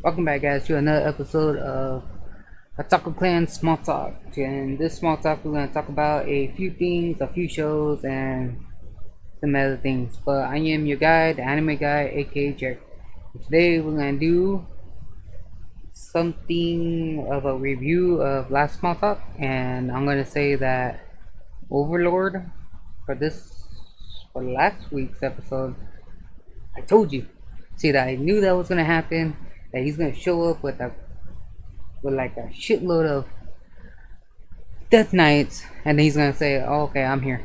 Welcome back, guys, to another episode of Otaku Clan Small Talk. In this small talk, we're going to talk about a few things, a few shows, and some other things. But I am your guy, the anime guy, aka Jack. Today, we're going to do something of a review of last small talk, and I'm going to say that Overlord for last week's episode, I told you. See, that I knew that was going to happen. That he's gonna show up with like a shitload of Death Knights, and then he's gonna say, oh, "Okay, I'm here."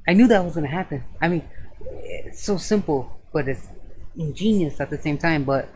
I knew that was gonna happen. I mean, it's so simple, but it's ingenious at the same time. But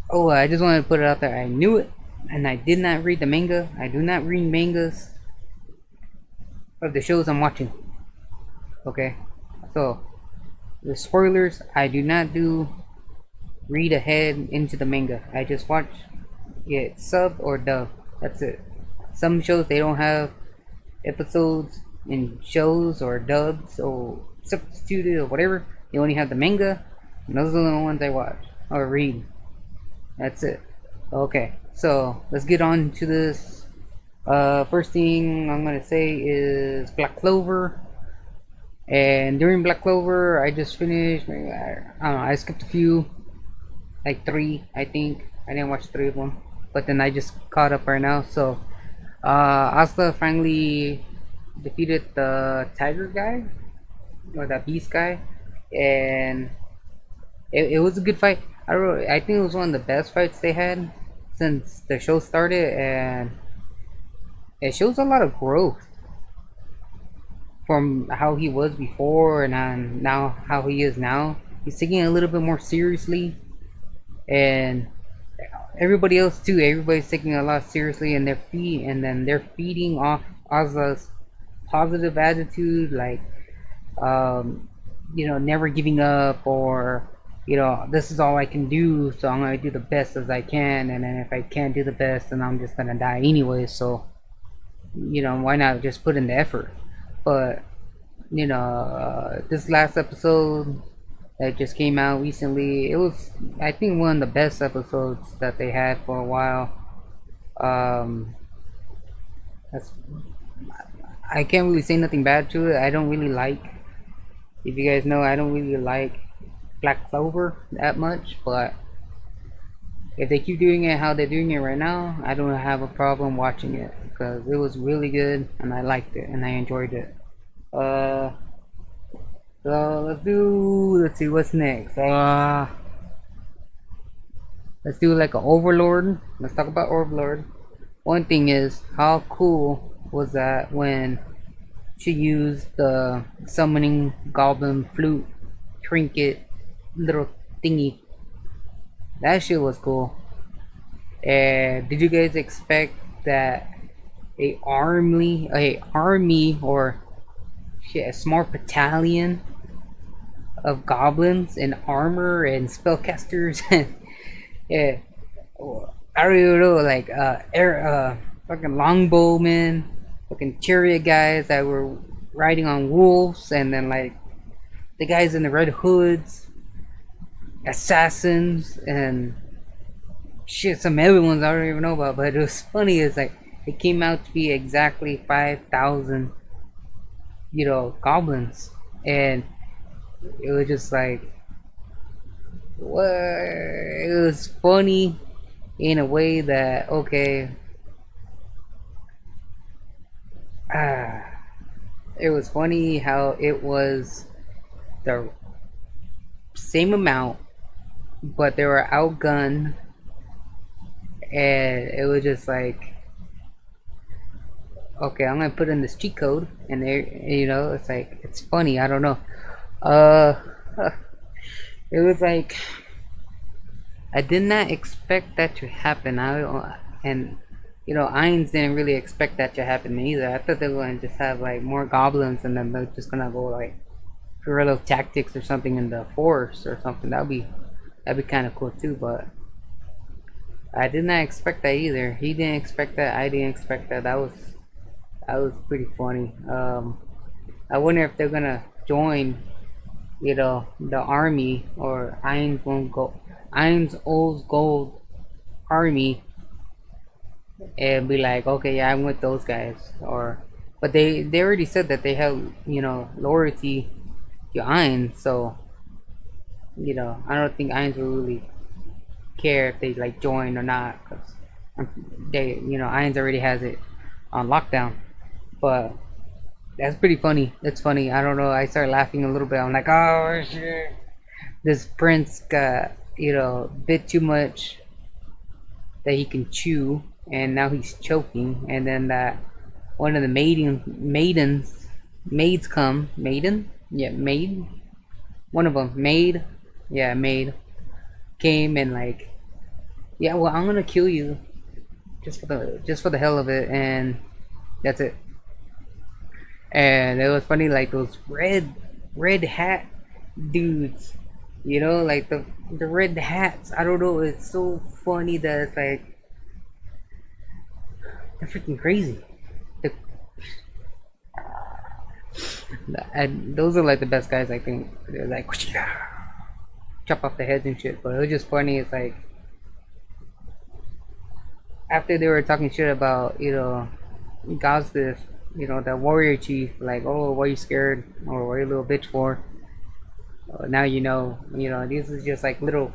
I just wanted to put it out there. I knew it, and I did not read the manga. I do not read mangas of the shows I'm watching. Okay, so the spoilers, I do not do read ahead into the manga. I just watch it sub or dub. That's it. Some shows, they don't have episodes in shows or dubs or substituted or whatever. They only have the manga, and those are the ones I watch or read. That's it. Okay, so let's get on to this. First thing I'm gonna say is Black Clover. And during Black Clover, I just finished. I don't know. I skipped a few. Like 3, I think. I didn't watch 3 of them, but then I just caught up right now. So Asta finally defeated the tiger guy, or the beast guy, and it was a good fight. I think it was one of the best fights they had since the show started, and it shows a lot of growth from how he was before and now how he is now. He's taking it a little bit more seriously, and everybody else too. Everybody's taking a lot seriously, and they're feeding off Aza's positive attitude, like never giving up, or this is all I can do, so I'm gonna do the best as I can, and then if I can't do the best, then I'm just gonna die anyway, so why not just put in the effort. But this last episode that just came out recently, it was, I think, one of the best episodes that they had for a while. I can't really say nothing bad to it. I don't really like, if you guys know, I don't really like Black Clover that much, but if they keep doing it how they're doing it right now, I don't have a problem watching it, because it was really good and I liked it and I enjoyed it. So let's see what's next. Let's do like an Overlord. Let's talk about Overlord. One thing is, how cool was that when she used the summoning goblin flute trinket little thingy? That shit was cool. And did you guys expect that a army or shit, a small battalion of goblins and armor and spellcasters and yeah, I don't even know, like fucking longbowmen, fucking chariot guys that were riding on wolves, and then like the guys in the red hoods, assassins, and shit, some other ones I don't even know about. But it was funny, it's like it came out to be exactly 5,000 goblins, and it was just like, what? It was funny in a way that, okay, it was funny how it was the same amount, but they were outgunned, and it was just like, okay, I'm gonna put in this cheat code, and it's like, it's funny. I don't know. It was like, I did not expect that to happen. And Ainz didn't really expect that to happen either. I thought they were going to just have like more goblins, and then they're just gonna go like guerrilla tactics or something in the forest or something. That'd be kind of cool too. But I did not expect that either. He didn't expect that. I didn't expect that. That was pretty funny. I wonder if they're gonna join, the army or Irons Old Gold army and be like, okay, yeah, I'm with those guys. Or, but they already said that they have, loyalty to Irons, so I don't think Irons will really care if they like join or not, because Irons already has it on lockdown. But that's pretty funny. It's funny. I don't know. I started laughing a little bit. I'm like, oh shit, this prince got bit too much that he can chew, and now he's choking. And then that one of the maids come, maiden, yeah, maid, one of them, maid, yeah, maid, came and like, yeah, well, I'm gonna kill you just for the hell of it, and that's it. And it was funny, like those red hat dudes, like the red hats. I don't know. It's so funny that it's like they're freaking crazy. The, and those are like the best guys, I think. They're like chop off the heads and shit. But it was just funny. It's like after they were talking shit about Gosdiff, the warrior chief, like, oh, why are you scared, or what are you a little bitch for? Now these is just like little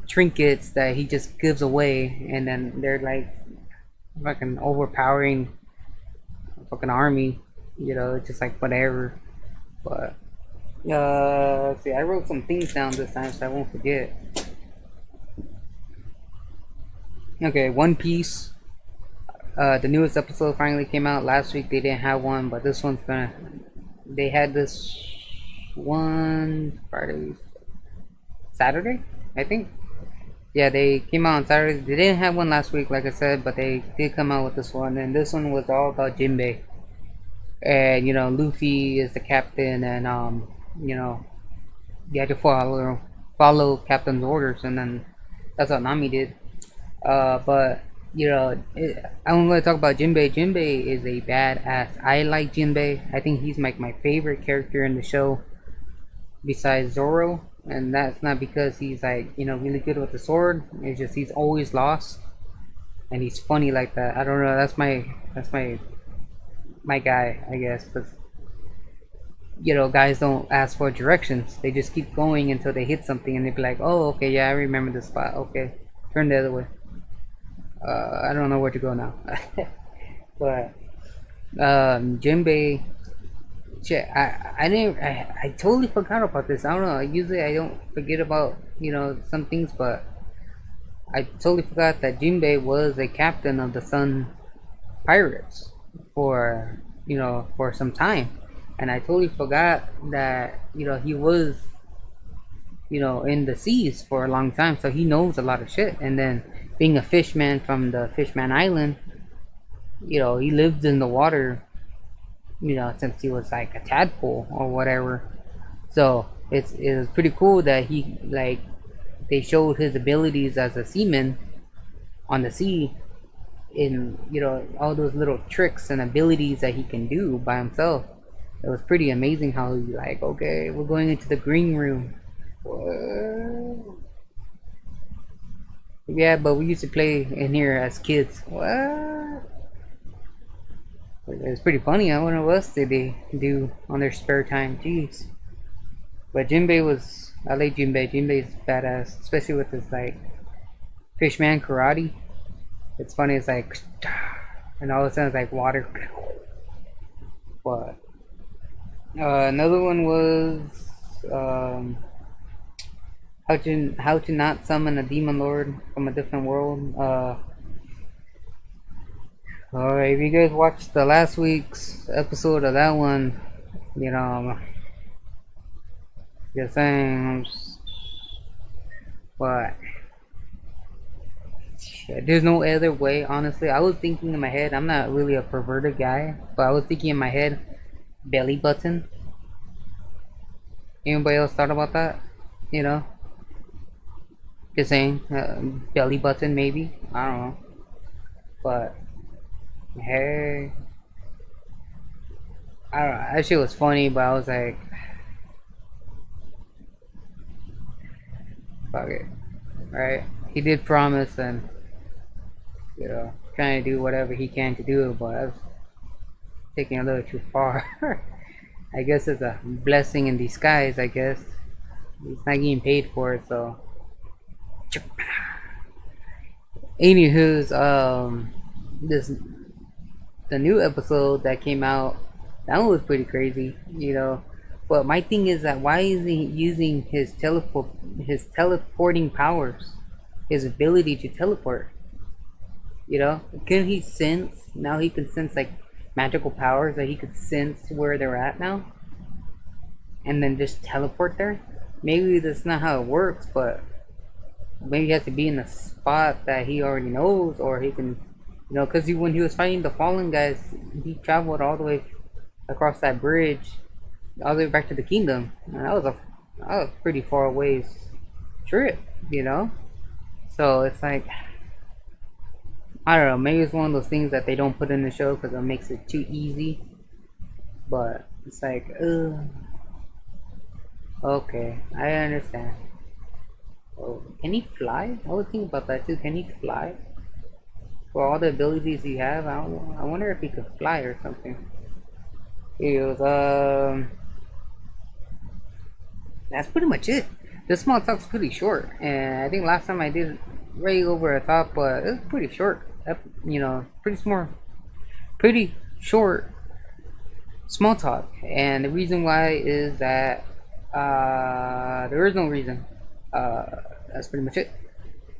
trinkets that he just gives away, and then they're like fucking overpowering fucking army, just like whatever. But see, I wrote some things down this time so I won't forget. Okay, One Piece. The newest episode finally came out last week. They didn't have one, but this one's gonna. They had this one Friday, Saturday, I think. Yeah, they came out on Saturday. They didn't have one last week, like I said, but they did come out with this one, and this one was all about Jinbei. And Luffy is the captain, and you had to follow captain's orders, and then that's what Nami did. But I'm going to talk about Jinbei. Jinbei is a badass. I like Jinbei. I think he's like my favorite character in the show, besides Zoro. And that's not because he's like really good with the sword. It's just he's always lost, and he's funny like that. I don't know. That's my guy, I guess, because guys don't ask for directions. They just keep going until they hit something, and they be like, oh, okay, yeah, I remember this spot. Okay, turn the other way. I don't know where to go now. But Jinbei, shit, I totally forgot about this. I don't know. Usually I don't forget about some things, but I totally forgot that Jinbei was a captain of the Sun Pirates for for some time, and I totally forgot that he was in the seas for a long time, so he knows a lot of shit. And then being a fishman from the Fishman Island, he lived in the water, since he was like a tadpole or whatever. So it was pretty cool that he like they showed his abilities as a seaman on the sea, in all those little tricks and abilities that he can do by himself. It was pretty amazing how he like, okay, we're going into the green room. What? Yeah, but we used to play in here as kids. What? It was pretty funny. I wonder what else did they do on their spare time. Jeez. But I like Jinbei. Jinbei's badass, especially with his like fishman karate. It's funny. It's like, and all of a sudden it's like water. But another one was how to not summon a demon lord from a different world. Alright, if you guys watched the last week's episode of that one, just saying, but yeah, there's no other way, honestly. I was thinking in my head, I'm not really a perverted guy, but I was thinking in my head, belly button. Anybody else thought about that? Just saying, belly button maybe. I don't know, but hey, I don't know, that shit was funny, but I was like, fuck it, right? He did promise, and trying to do whatever he can to do it, but I was taking a little too far. I guess it's a blessing in disguise. I guess he's not getting paid for it, so. Anywho's, this the new episode that came out, that one was pretty crazy, But my thing is that why isn't he using his teleporting powers, his ability to teleport? Can he sense now? He can sense like magical powers that he could sense where they're at now, and then just teleport there. Maybe that's not how it works, but maybe he has to be in a spot that he already knows, or he can, because when he was fighting the fallen guys, he traveled all the way across that bridge, all the way back to the kingdom, and that was pretty far away trip. So it's like, I don't know, maybe it's one of those things that they don't put in the show because it makes it too easy. But it's like, okay, I understand. Oh, can he fly? I was thinking about that too. Can he fly? For all the abilities he have, I wonder if he could fly or something. He goes, that's pretty much it. This small talk's pretty short, and I think last time I did way over a thought, but it was pretty short. Pretty short small talk. And the reason why is that there is no reason. That's pretty much it.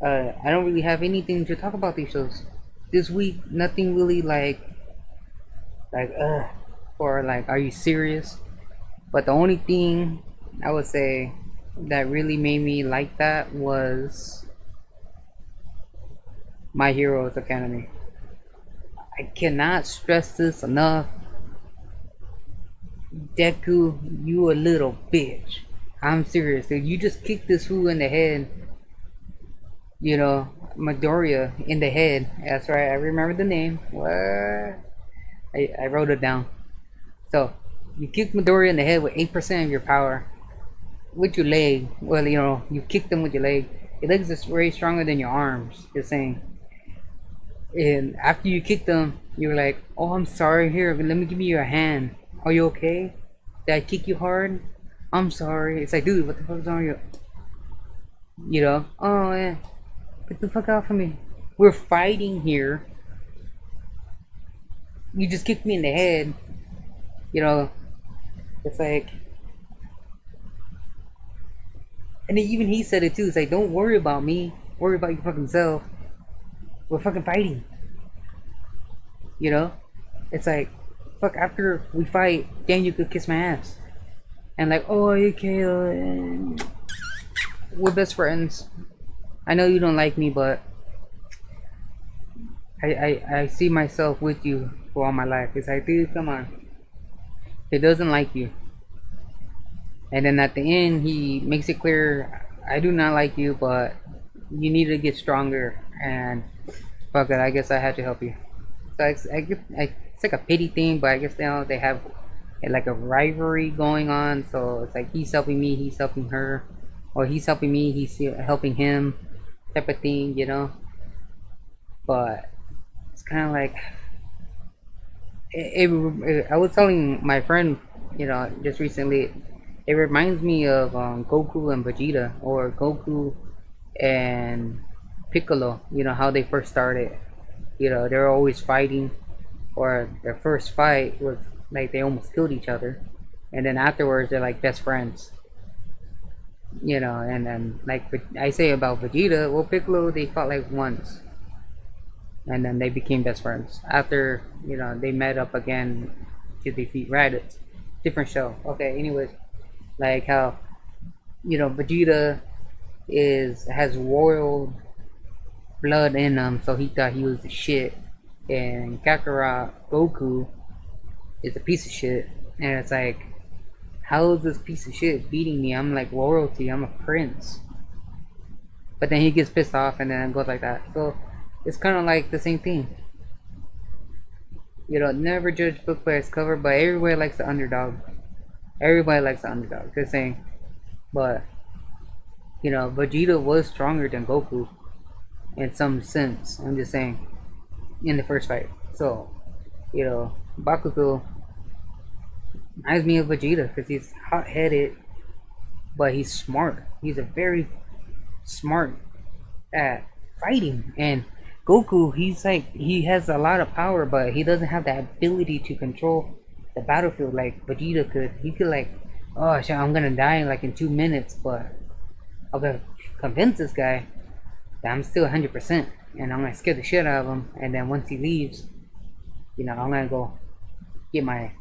I don't really have anything to talk about these shows this week. Nothing really like or like, are you serious? But the only thing I would say that really made me like that was My Heroes Academy. I cannot stress this enough. Deku, you a little bitch. I'm serious, dude. You just kicked this fool in the head. Midoriya in the head. That's right, I remember the name. What? I wrote it down. So, you kicked Midoriya in the head with 8% of your power. With your leg. Well, you kicked him with your leg. Your legs is way stronger than your arms. Just saying. And after you kicked them, you were like, oh, I'm sorry, here, let me give you your hand. Are you okay? Did I kick you hard? I'm sorry. It's like, dude, what the fuck is wrong with you? Oh, yeah. Get the fuck out from me. We're fighting here. You just kicked me in the head. It's like, and then even he said it too. It's like, don't worry about me. Worry about your fucking self. We're fucking fighting. It's like, fuck, after we fight, then you could kiss my ass. And like, oh, okay, we're best friends. I know you don't like me, but I see myself with you for all my life. It's like, dude, come on. He doesn't like you. And then at the end, he makes it clear, I do not like you, but you need to get stronger. And fuck it, I guess I had to help you. So it's like a pity thing, but I guess now they have like a rivalry going on. So it's like, he's helping me, he's helping her, or he's helping me, he's helping him, type of thing, But it's kind of like, I was telling my friend, just recently, it reminds me of Goku and Vegeta, or Goku and Piccolo. How they first started. They're always fighting, or their first fight was like they almost killed each other, and then afterwards they're like best friends. And then like I say about Vegeta, well, Piccolo, they fought like once, and then they became best friends after they met up again to defeat Raditz. Different show. Okay, anyways, like how Vegeta has royal blood in him, so he thought he was the shit, and Kakarot Goku is a piece of shit. And it's like, how is this piece of shit beating me? I'm like royalty, I'm a prince. But then he gets pissed off and then it goes like that. So it's kind of like the same thing. You know, never judge book by its cover, but everybody likes the underdog. Everybody likes the underdog. Just saying. But you know, Vegeta was stronger than Goku in some sense. I'm just saying, in the first fight. So, you know, Bakugo reminds me of Vegeta because he's hot-headed, but he's smart. He's a very smart at fighting. And Goku, he's like, he has a lot of power, but he doesn't have the ability to control the battlefield like Vegeta could. He could like, oh shit, I'm gonna die like in 2 minutes, but I'm gonna convince this guy that I'm still 100%, and I'm gonna scare the shit out of him. And then once he leaves, you know, I'm gonna go get my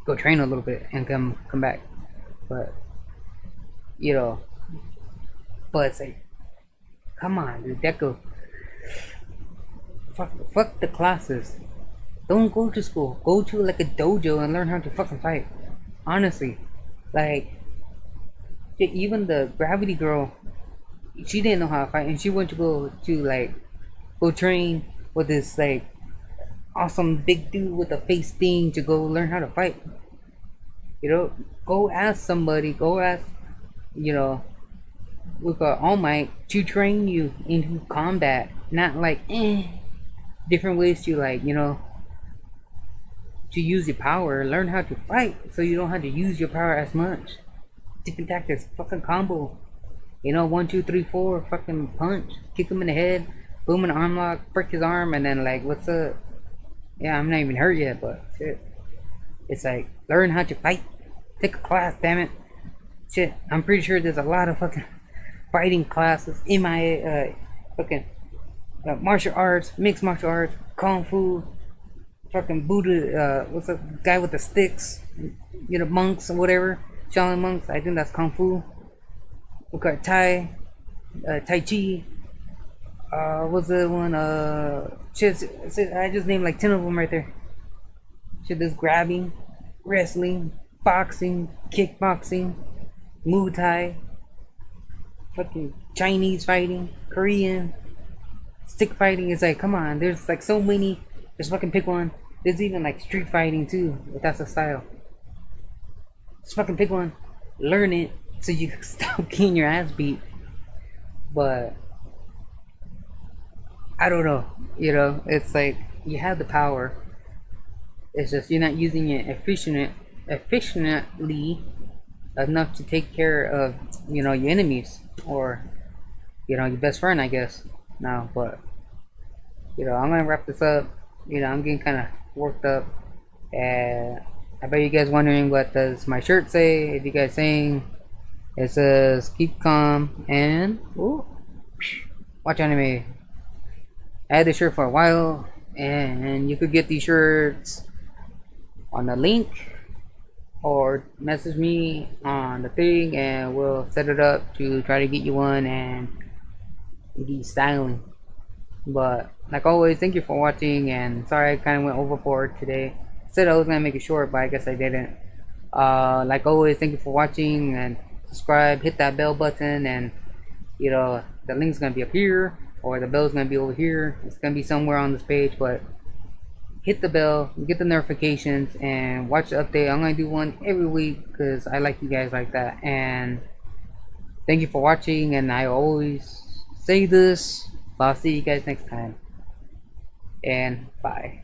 go train a little bit and come back. But you know, but it's like, come on, dude, Deku, fuck the classes. Don't go to school. Go to like a dojo and learn how to fucking fight. Honestly, like even the Gravity Girl, she didn't know how to fight, and she went to go train with this like awesome big dude with a face thing to go learn how to fight. You know, go ask somebody. Go ask, you know, with All Might to train you into combat, not like different ways to like, you know, to use your power. Learn how to fight so you don't have to use your power as much. Different tactics, fucking combo. You know, 1, 2, 3, 4, fucking punch, kick him in the head, boom, an arm lock, break his arm, and then like, what's up? Yeah, I'm not even hurt yet, but shit. It's like, learn how to fight. Take a class, damn it. Shit, I'm pretty sure there's a lot of fucking fighting classes in my fucking martial arts, mixed martial arts, kung fu, fucking Buddha, what's up, guy with the sticks, you know, monks or whatever, Shaolin monks, I think that's kung fu. We got Tai Chi, what's the one, shit, I just named like 10 of them right there. Shit, there's grabbing, wrestling, boxing, kickboxing, Muay Thai, fucking Chinese fighting, Korean, stick fighting. Is like, come on, there's like so many. Just fucking pick one. There's even like street fighting too, if that's a style. Just fucking pick one, learn it so you can stop getting your ass beat. But I don't know, you know, it's like you have the power. It's just you're not using it efficiently enough to take care of, you know, your enemies or, you know, your best friend, I guess. Now, but you know, I'm gonna wrap this up. You know, I'm getting kind of worked up, and I bet you guys wondering what does my shirt say. If you guys saying, it says keep calm and ooh, watch anime. I had this shirt for a while, and you could get these shirts on the link or message me on the thing, and we'll set it up to try to get you one and get you styling. But like always, thank you for watching, and sorry I kind of went overboard today. Said I was gonna make it short, but I guess I didn't. Like always, thank you for watching, and subscribe, hit that bell button, and you know, the link's gonna be up here or the bell's gonna be over here. It's gonna be somewhere on this page, but hit the bell, get the notifications, and watch the update. I'm gonna do one every week because I like you guys like that. And thank you for watching, and I always say this, but I'll see you guys next time, and bye.